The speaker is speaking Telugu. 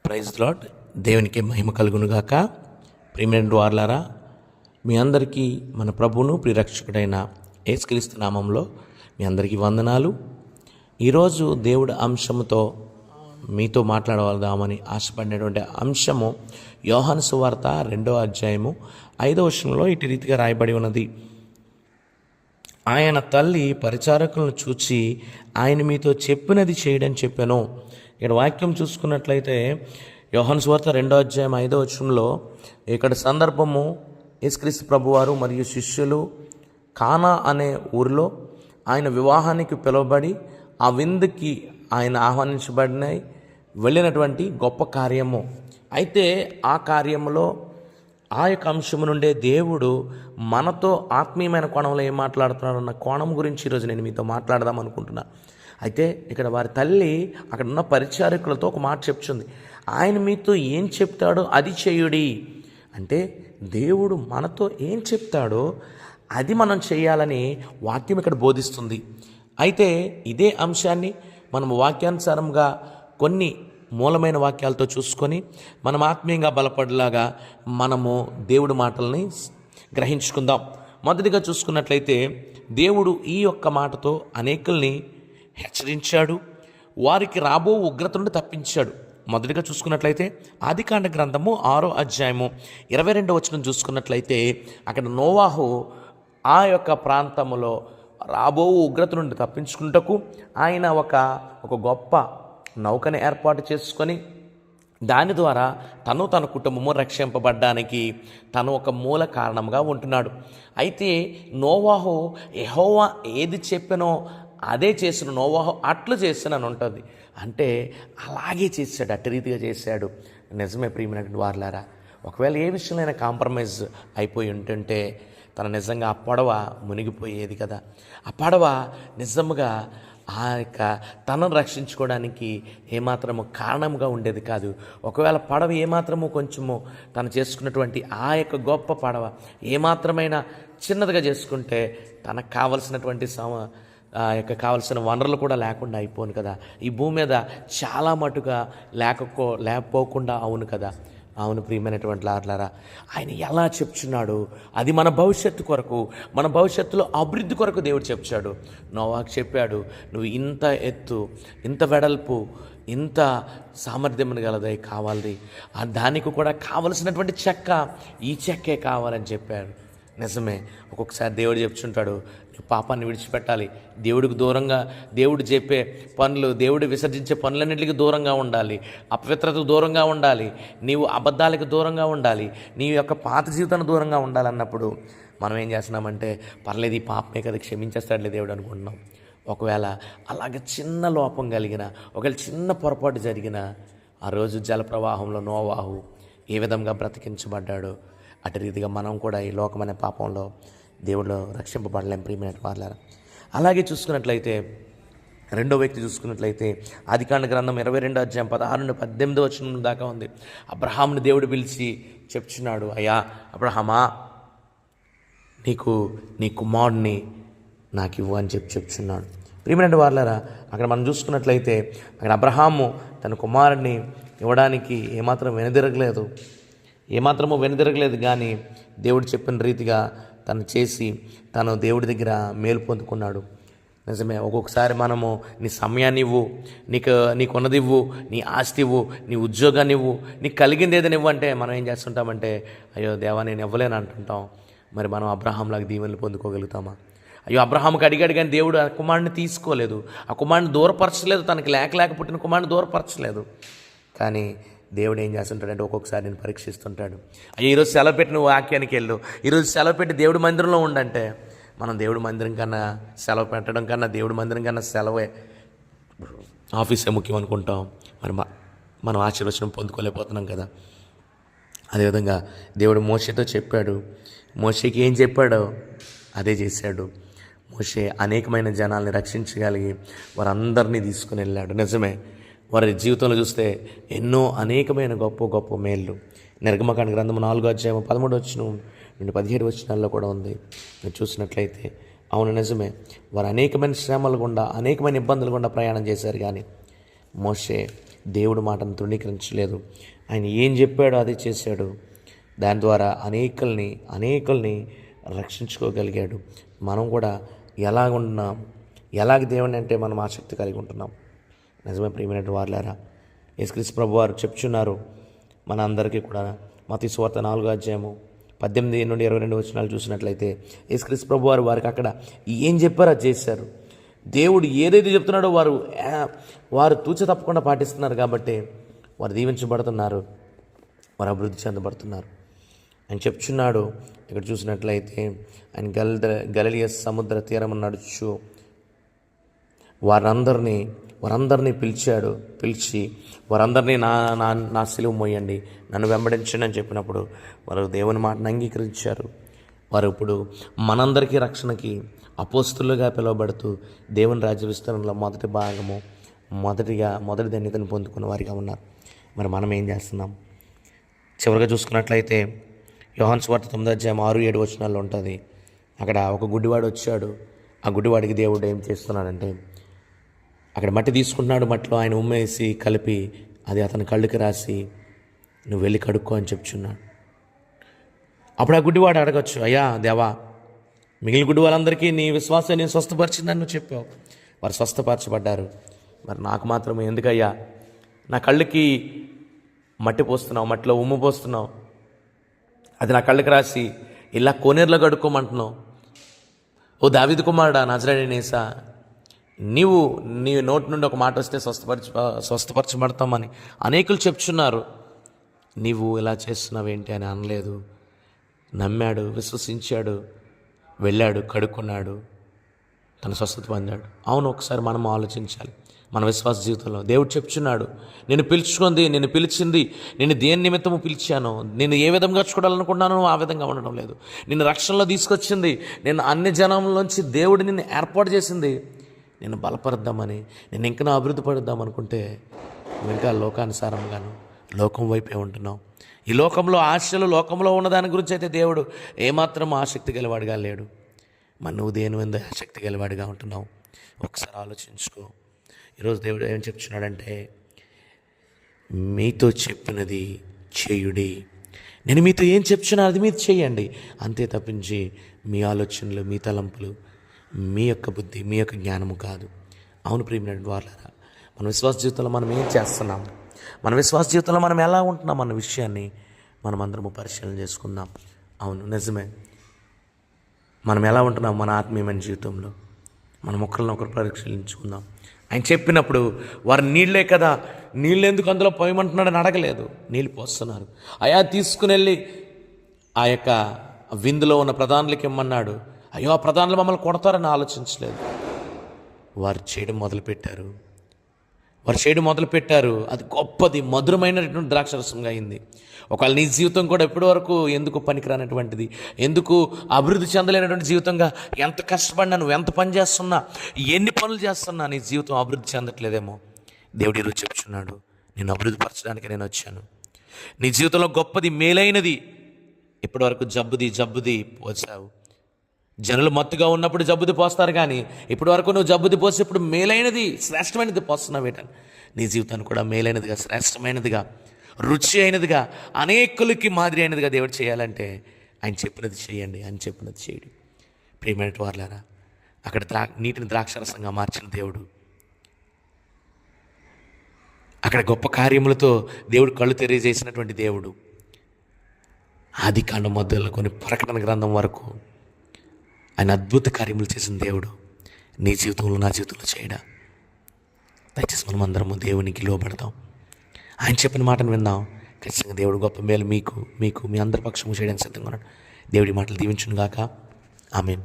Praise lord. దేవునికి మహిమ కలుగునుగాక. ప్రియమైన వారలారా, మీ అందరికీ మన ప్రభువును ప్రియరక్షకుడైన యేసుక్రీస్తు నామంలో మీ అందరికీ వందనాలు. ఈరోజు దేవుడి అంశముతో మీతో మాట్లాడవలదామని ఆశపడినటువంటి అంశము యోహాను సువార్త 2వ అధ్యాయము 5వ వచనంలో ఇటు రీతిగా రాయబడి ఉన్నది. ఆయన తల్లి పరిచారకులను చూచి ఆయన మీతో చెప్పినది చేయడం చెప్పాను. ఇక్కడ వాక్యం చూసుకున్నట్లయితే యోహాను సువార్త 2వ అధ్యాయం 5వ వచనంలో ఇక్కడ సందర్భము యేసుక్రీస్తు ప్రభువారు మరియు శిష్యులు కానా అనే ఊరిలో ఆయన వివాహానికి పిలువబడి ఆ విందుకి ఆయన ఆహ్వానించబడినాయి వెళ్ళినటువంటి గొప్ప కార్యము. అయితే ఆ కార్యములో ఆ యొక్క అంశము నుండే దేవుడు మనతో ఆత్మీయమైన కోణంలో ఏం మాట్లాడుతున్నాడు అన్న కోణం గురించి ఈరోజు నేను మీతో మాట్లాడదాం అనుకుంటున్నా. అయితే ఇక్కడ వారి తల్లి అక్కడ ఉన్న పరిచారకులతో ఒక మాట చెప్తుంది, ఆయన మీతో ఏం చెప్తాడో అది చేయుడి. అంటే దేవుడు మనతో ఏం చెప్తాడో అది మనం చేయాలని వాక్యం ఇక్కడ బోధిస్తుంది. అయితే ఇదే అంశాన్ని మనం వాక్యానుసారంగా కొన్ని మూలమైన వాక్యాలతో చూసుకొని మనం ఆత్మీయంగా బలపడేలాగా మనము దేవుడి మాటల్ని గ్రహించుకుందాం. మొదటిగా చూసుకున్నట్లయితే దేవుడు ఈ యొక్క మాటతో అనేకుల్ని హెచ్చరించాడు, వారికి రాబో ఉగ్రత నుండి తప్పించాడు. మొదటిగా చూసుకున్నట్లయితే ఆదికాండ గ్రంథము 6వ అధ్యాయము 22వ వచనం చూసుకున్నట్లయితే అక్కడ నోవాహు ఆ యొక్క ప్రాంతంలో రాబో ఉగ్రత నుండి తప్పించుకుంటకు ఆయన ఒక గొప్ప నౌకని ఏర్పాటు చేసుకొని దాని ద్వారా తన కుటుంబము రక్షింపబడ్డానికి తను ఒక మూల కారణంగా ఉంటున్నాడు. అయితే నోవాహు యెహోవా ఏది చెప్పానో అదే చేసిన, నోవాహు అట్లు చేసినని ఉంటుంది. అంటే అలాగే చేశాడు, అట్టి రీతిగా చేశాడు. నిజమే ప్రియమైనటువంటి వారలారా, ఒకవేళ ఏ విషయంలో కాంప్రమైజ్ అయిపోయి ఉంటుంటే తను నిజంగా ఆ పడవ మునిగిపోయేది కదా. ఆ పడవ నిజంగా ఆ యొక్క తనను రక్షించుకోవడానికి ఏమాత్రము కారణంగా ఉండేది కాదు. ఒకవేళ పడవ ఏమాత్రము కొంచెము తను చేసుకున్నటువంటి ఆ యొక్క గొప్ప పడవ ఏమాత్రమైనా చిన్నదిగా చేసుకుంటే తనకు కావలసినటువంటి కావలసిన వనరులు కూడా లేకుండా అయిపోను కదా. ఈ భూమి మీద చాలా మటుగా లేకపోకుండా అవును కదా. అవును ప్రియమైనటువంటి లార్లారా, ఆయన ఎలా చెప్తున్నాడు అది మన భవిష్యత్తు కొరకు, మన భవిష్యత్తులో అభివృద్ధి కొరకు దేవుడు చెప్పాడు. నోవాకు చెప్పాడు, నువ్వు ఇంత ఎత్తు, ఇంత వెడల్పు, ఇంత సామర్థ్యం గలదై కావాలి, దానికి కూడా కావలసినటువంటి చెక్క ఈ చెక్కే కావాలని చెప్పాడు. నిజమే, ఒక్కొక్కసారి దేవుడు చెప్తుంటాడు, నీ పాపాన్ని విడిచిపెట్టాలి, దేవుడికి దూరంగా, దేవుడు చెప్పే పనులు, దేవుడు విసర్జించే పనులన్నింటికి దూరంగా ఉండాలి, అపవిత్రతకు దూరంగా ఉండాలి, నీవు అబద్ధాలకు దూరంగా ఉండాలి, నీ యొక్క పాత జీవితానికి దూరంగా ఉండాలన్నప్పుడు మనం ఏం చేస్తున్నామంటే పర్లేదు ఈ పాపమే కదా క్షమించేస్తాడులే దేవుడు అనుకుంటున్నాం. ఒకవేళ అలాగే చిన్న లోపం కలిగిన, ఒకవేళ చిన్న పొరపాటు జరిగిన ఆ రోజు జలప్రవాహంలో నోవాహు ఏ విధంగా బ్రతికించబడ్డాడో అటు రీతిగా మనం కూడా ఈ లోకమనే పాపంలో దేవుడిలో రక్షింపబడలేం ప్రియమైన వాళ్ళారా. అలాగే చూసుకున్నట్లయితే రెండో వ్యక్తి చూసుకున్నట్లయితే ఆదికాండ గ్రంథం 22వ అధ్యాయం 16 నుండి 18వ వచనం దాకా ఉంది. అబ్రహాముని దేవుడు పిలిచి చెప్తున్నాడు, అయ్యా అబ్రహామా, నీకు నీ కుమారుడిని నాకు ఇవ్వు అని చెప్తున్నాడు. ప్రియమైన వాళ్ళారా, అక్కడ మనం చూసుకున్నట్లయితే అక్కడ అబ్రహాము తన కుమారుడిని ఇవ్వడానికి ఏమాత్రమూ వెనుదిరగలేదు. కానీ దేవుడు చెప్పిన రీతిగా తను చేసి తను దేవుడి దగ్గర మేలు పొందుకున్నాడు. నిజమే, ఒక్కొక్కసారి మనము నీ సమయాన్ని ఇవ్వు, నీకున్నది ఇవ్వు, నీ ఆస్తి ఇవ్వు, నీ ఉద్యోగాన్ని ఇవ్వు, నీకు కలిగింది ఏదైనా ఇవ్వు అంటే మనం ఏం చేస్తుంటామంటే అయ్యో దేవా నేను ఇవ్వలేను అంటుంటాం. మరి మనం అబ్రహాంలాగా దీవెనలు పొందుకోగలుగుతామా? అయ్యో అబ్రహాంకి అడిగాడు కానీ దేవుడు ఆ కుమారుడిని తీసుకోలేదు, ఆ కుమారుడిని దూరపరచలేదు, తనకి లేక పుట్టిన కుమారుడిని దూరపరచలేదు. కానీ దేవుడు ఏం చేస్తుంటాడంటే ఒక్కొక్కసారి నేను పరీక్షిస్తుంటాడు. అయ్యో ఈరోజు సెలవు పెట్టి నువ్వు వాక్యానికి వెళ్ళు, ఈరోజు సెలవు పెట్టి దేవుడి మందిరంలో ఉండంటే మనం దేవుడి మందిరం కన్నా సెలవు పెట్టడం కన్నా దేవుడి మందిరం కన్నా సెలవే ఆఫీసే ముఖ్యం అనుకుంటాం. మరి మనం ఆశీర్వచనం పొందుకోలేకపోతున్నాం కదా. అదేవిధంగా దేవుడు మోషేతో చెప్పాడు, మోషేకి ఏం చెప్పాడో అదే చేశాడు. మోషే అనేకమైన జనాల్ని రక్షించగలిగి వారందరినీ తీసుకుని వెళ్ళాడు. నిజమే, వారి జీవితంలో చూస్తే ఎన్నో అనేకమైన గొప్ప మేళ్ళు. నిర్గమకాండ గ్రంథం 4వ అధ్యాయం 13వ వచనం నుండి 17 వచనాల్లో కూడా ఉంది. మీరు చూసినట్లయితే అవును నిజమే, వారు అనేకమైన శ్రమలు గుండా, అనేకమైన ఇబ్బందులు గుండా ప్రయాణం చేశారు. కానీ మోషే దేవుడి మాటను తృణీకరించలేదు. ఆయన ఏం చెప్పాడో అదే చేశాడు. దాని ద్వారా అనేకుల్ని రక్షించుకోగలిగాడు. మనం కూడా ఎలాగున్నాం, ఎలాగ దేవుని అంటే మనం ఆసక్తి కలిగి ఉంటున్నాం. నిజమే ప్రియమైన వారులారా, యేసుక్రీస్తు ప్రభువారు చెప్తున్నారు మన అందరికీ కూడా. మత్తయి సువార్త 4వ అధ్యాయము 18 నుండి 22 వచనాలు చూసినట్లయితే యేసుక్రీస్తు ప్రభువారు వారికి అక్కడ ఏం చెప్పారో అది చేశారు. దేవుడు ఏదైతే చెప్తున్నాడో వారు తూచ తప్పకుండా పాటిస్తున్నారు కాబట్టి వారు దీవించబడుతున్నారు, వారు అభివృద్ధి చెందబడుతున్నారు. ఆయన చెప్తున్నాడు ఇక్కడ చూసినట్లయితే, ఆయన గలిలయ సముద్ర తీరం నడుచు వారందరినీ పిలిచి వారందరినీ నా సిలువ మోయండి, నన్ను వెంబడించండి అని చెప్పినప్పుడు వారు దేవుని మాటను అంగీకరించారు. వారు ఇప్పుడు మనందరికీ రక్షణకి అపోస్తులుగా పిలువబడుతూ దేవుని రాజ్య విస్తరణలో మొదటి ధన్యతను పొందుకున్న వారిగా ఉన్నారు. మరి మనం ఏం చేస్తున్నాం? చివరిగా చూసుకున్నట్లయితే యోహాను సువార్త 9వ అధ్యాయం 6-7 వచనాల్లో ఉంటుంది. అక్కడ ఒక గుడ్డివాడు వచ్చాడు. ఆ గుడ్డివాడికి దేవుడు ఏం చేస్తున్నాడంటే, అక్కడ మట్టి తీసుకుంటున్నాడు. మట్టిలో ఆయన ఉమ్మేసి కలిపి అది అతని కళ్ళుకి రాసి నువ్వు వెళ్ళి కడుక్కో అని చెప్తున్నాడు. అప్పుడు ఆ గుడ్డివాడు అడగచ్చు, అయ్యా దేవా, మిగిలిన గుడ్డి వాళ్ళందరికీ నీ విశ్వాసాన్ని నేను స్వస్థపరిచిందని నువ్వు చెప్పావు, వారు స్వస్థపరచబడ్డారు. మరి నాకు మాత్రం ఎందుకయ్యా నా కళ్ళకి మట్టి పోస్తున్నావు, మట్టిలో ఉమ్ము పోస్తున్నావు, అది నా కళ్ళకి రాసి ఇలా కోనేరులో కడుక్కోమంటున్నావు? ఓ దావీదు కుమారుడా, నజరేయుడైన యేసా, నీ నోటి నుండి ఒక మాట వస్తే స్వస్థపరచబడతామని అనేకులు చెప్తున్నారు, నీవు ఇలా చేస్తున్నావేంటి అని అనలేదు. నమ్మాడు, విశ్వసించాడు, వెళ్ళాడు, కడుక్కున్నాడు, తన స్వస్థత పొందాడు. అవును, ఒకసారి మనం ఆలోచించాలి. మన విశ్వాస జీవితంలో దేవుడు చెప్తున్నాడు, నేను పిలిచింది, నేను దేని నిమిత్తము పిలిచాను, నేను ఏ విధంగా చూడాలనుకున్నానో ఆ విధంగా ఉండడం లేదు. నిన్ను రక్షణలో తీసుకొచ్చింది, నేను అన్ని జనంలోంచి దేవుడు నిన్ను ఏర్పాటు చేసింది నేను బలపరుద్దామని, నేను ఇంకా అభివృద్ధి పడుద్దాం అనుకుంటే నువ్వు ఇంకా లోకానుసారంగాను లోకం వైపే ఉంటున్నావు. ఈ లోకంలో ఆశలు, లోకంలో ఉన్న దాని గురించి అయితే దేవుడు ఏమాత్రం ఆసక్తి గలవాడిగా లేడు. మరి నువ్వు దేని మీద ఆసక్తి గలవాడిగా ఉంటున్నావు? ఒకసారి ఆలోచించుకో. ఈరోజు దేవుడు ఏం చెప్తున్నాడంటే, మీతో చెప్పినది చేయుడి. నేను మీతో ఏం చెప్తున్నా అది మీరు చేయండి, అంతే తప్పించి మీ ఆలోచనలు, మీ తలంపులు, మీ యొక్క బుద్ధి, మీ యొక్క జ్ఞానము కాదు. అవును ప్రియమైన వారులారా, మన విశ్వాస జీవితంలో మనం ఏం చేస్తున్నాం, మన విశ్వాస జీవితంలో మనం ఎలా ఉంటున్నాం అన్న విషయాన్ని మనం అందరము పరిశీలన చేసుకుందాం. అవును, నిజమే, మనం ఎలా ఉంటున్నాం మన ఆత్మీయమైన జీవితంలో మనం ఒకరినొకరు పరిశీలించుకుందాం. ఆయన చెప్పినప్పుడు వారు నీళ్ళే కదా, నీళ్ళు ఎందుకు అందులో పోయమంటున్నాడని అడగలేదు, నీళ్ళు పోస్తున్నారు. అయా తీసుకుని వెళ్ళి ఆ యొక్క విందులో ఉన్న ప్రధానులకి ఇమ్మన్నాడు. అయ్యో, ఆ ప్రధానులు మమ్మల్ని కొడతారని ఆలోచించలేదు. వారు చేయడం మొదలుపెట్టారు. అది గొప్పది, మధురమైనటువంటి ద్రాక్షరసంగా అయింది. ఒకవేళ నీ జీవితం కూడా ఇప్పటి వరకు ఎందుకు పనికిరానటువంటిది, ఎందుకు అభివృద్ధి చెందలేనటువంటి జీవితంగా, ఎంత కష్టపడినా, నువ్వు ఎంత పని చేస్తున్నా, ఎన్ని పనులు చేస్తున్నా నీ జీవితం అభివృద్ధి చెందట్లేదేమో, దేవుడు ఈరోజు చెప్తున్నాడు, నేను అభివృద్ధి పరచడానికి నేను వచ్చాను. నీ జీవితంలో గొప్పది, మేలైనది ఇప్పటి వరకు జబ్బుది పోసావు. జనులు మత్తుగా ఉన్నప్పుడు జబ్బుది పోస్తారు, కానీ ఇప్పటి వరకు నువ్వు జబ్బుది పోసి ఇప్పుడు మేలైనది, శ్రేష్టమైనది పోస్తున్నావు. ఏంటని నీ జీవితాన్ని కూడా మేలైనదిగా, శ్రేష్టమైనదిగా, రుచి అయినదిగా, అనేకులకి మాదిరి అయినదిగా దేవుడు చేయాలంటే ఆయన చెప్పినది చేయండి, ఆయన చెప్పినది చేయడు. ప్రియమైన వారులారా, అక్కడ నీటిని ద్రాక్షరసంగా మార్చిన దేవుడు, అక్కడ గొప్ప కార్యములతో దేవుడు కళ్ళు తెలియజేసినటువంటి దేవుడు, ఆదికాండం మొదలుకొని ప్రకటన గ్రంథం వరకు ఆయన అద్భుత కార్యములు చేసిన దేవుడు నీ జీవితంలో, నా జీవితంలో చేయడా? దయచేసి మనం అందరము దేవునికి లోబడతాం, ఆయన చెప్పిన మాటను విందాం. ఖచ్చితంగా దేవుడు గొప్ప మేలు మీకు మీ అందరి పక్షము చేయడానికి సిద్ధంగా ఉన్నాడు. దేవుడి మాటలు దీవించును గాక. ఆమేన్.